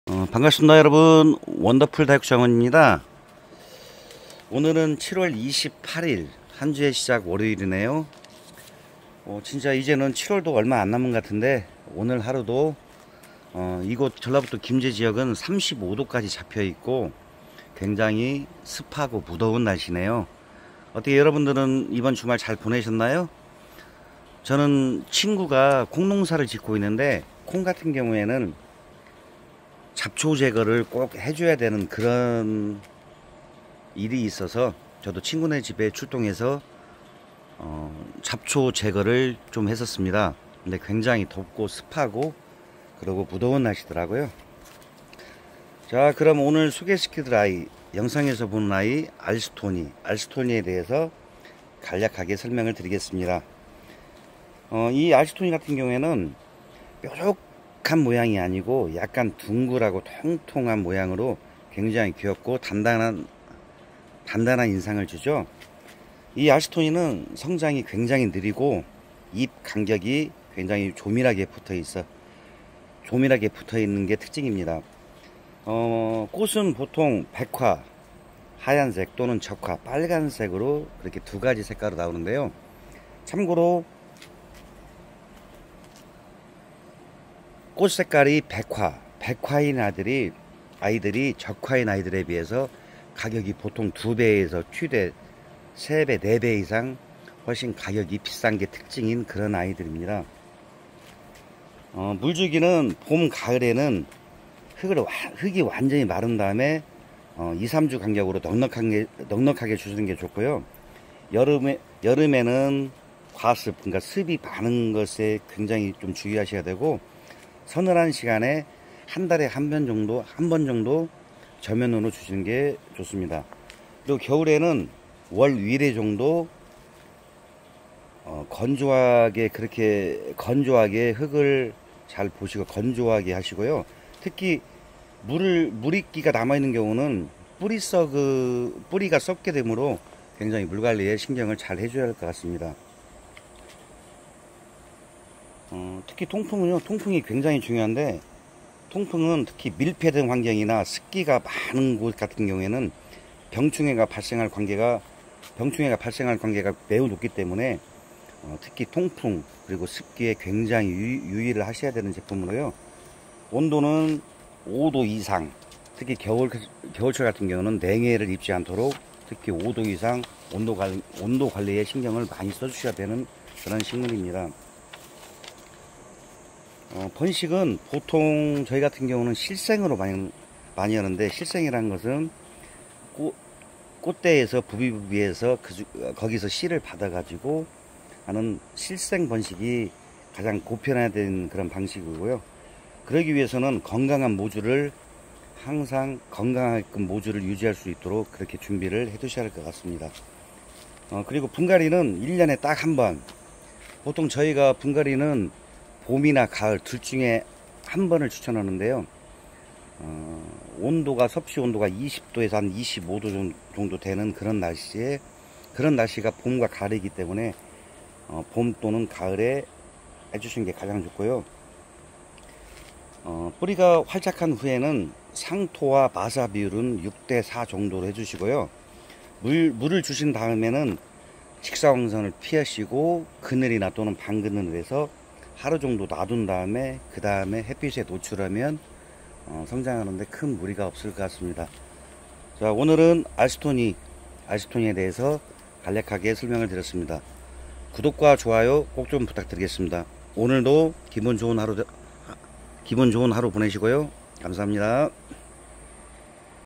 반갑습니다 여러분. 원더풀 다육장원입니다. 오늘은 7월 28일 한 주의 시작 월요일이네요. 진짜 이제는 7월도 얼마 안 남은 것 같은데 오늘 하루도 이곳 전라북도 김제 지역은 35도까지 잡혀 있고 굉장히 습하고 무더운 날씨네요. 어떻게 여러분들은 이번 주말 잘 보내셨나요? 저는 친구가 콩농사를 짓고 있는데 콩 같은 경우에는 잡초 제거를 꼭 해줘야 되는 그런 일이 있어서 저도 친구네 집에 출동해서 잡초 제거를 좀 했었습니다. 근데 굉장히 덥고 습하고 그리고 무더운 날씨더라고요. 자, 그럼 오늘 소개시켜드릴 아이, 영상에서 보는 아이 알스토니에 대해서 간략하게 설명을 드리겠습니다. 이 알스토니 같은 경우에는 뾰족한 모양이 아니고 약간 둥글하고 통통한 모양으로 굉장히 귀엽고 단단한 인상을 주죠. 이 알스토니는 성장이 굉장히 느리고 잎 간격이 굉장히 조밀하게 붙어 있는 게 특징입니다. 꽃은 보통 백화, 하얀색 또는 적화, 빨간색으로 그렇게 두 가지 색깔로 나오는데요. 참고로 꽃 색깔이 백화인 아이들이 적화인 아이들에 비해서 가격이 보통 2배에서 최대 3배, 4배 이상 훨씬 가격이 비싼 게 특징인 그런 아이들입니다. 물주기는 봄, 가을에는 흙이 완전히 마른 다음에 2, 3주 간격으로 넉넉하게 주시는 게 좋고요. 여름에는 과습, 그러니까 습이 많은 것에 굉장히 좀 주의하셔야 되고, 서늘한 시간에 한 달에 한 번 정도 저면으로 주시는 게 좋습니다. 그리고 겨울에는 월 1회 정도 건조하게 흙을 잘 보시고 건조하게 하시고요. 특히 물이기가 남아있는 경우는 뿌리가 썩게 되므로 굉장히 물 관리에 신경을 잘 해줘야 할 것 같습니다. 특히 통풍이 굉장히 중요한데, 통풍은 특히 밀폐된 환경이나 습기가 많은 곳 같은 경우에는 병충해가 발생할 관계가 매우 높기 때문에 특히 통풍 그리고 습기에 굉장히 유의를 하셔야 되는 제품으로요. 온도는 5도 이상, 특히 겨울철 같은 경우는 냉해를 입지 않도록 특히 5도 이상 온도 관리에 신경을 많이 써주셔야 되는 그런 식물입니다. 번식은 보통 저희 같은 경우는 실생으로 많이 하는데, 실생이라는 것은 꽃대에서 부비부비해서 거기서 씨를 받아 가지고 하는 실생 번식이 가장 보편화된 그런 방식이고요. 그러기 위해서는 항상 건강하게끔 모주를 유지할 수 있도록 그렇게 준비를 해 두셔야 할 것 같습니다. 그리고 분갈이는 1년에 딱 한 번, 보통 저희가 분갈이는 봄이나 가을 둘 중에 한 번을 추천하는데요. 섭씨 온도가 20도에서 한 25도 정도 되는 그런 날씨가 봄과 가을이기 때문에 봄 또는 가을에 해주시는 게 가장 좋고요. 뿌리가 활착한 후에는 상토와 마사 비율은 6대4 정도로 해주시고요. 물을 주신 다음에는 직사광선을 피하시고 그늘이나 또는 반그늘을 해서 하루 정도 놔둔 다음에 그 다음에 햇빛에 노출하면 성장하는데 큰 무리가 없을 것 같습니다. 자, 오늘은 알스토니에 대해서 간략하게 설명을 드렸습니다. 구독과 좋아요 꼭 좀 부탁드리겠습니다. 오늘도 기분 좋은 하루 보내시고요. 감사합니다.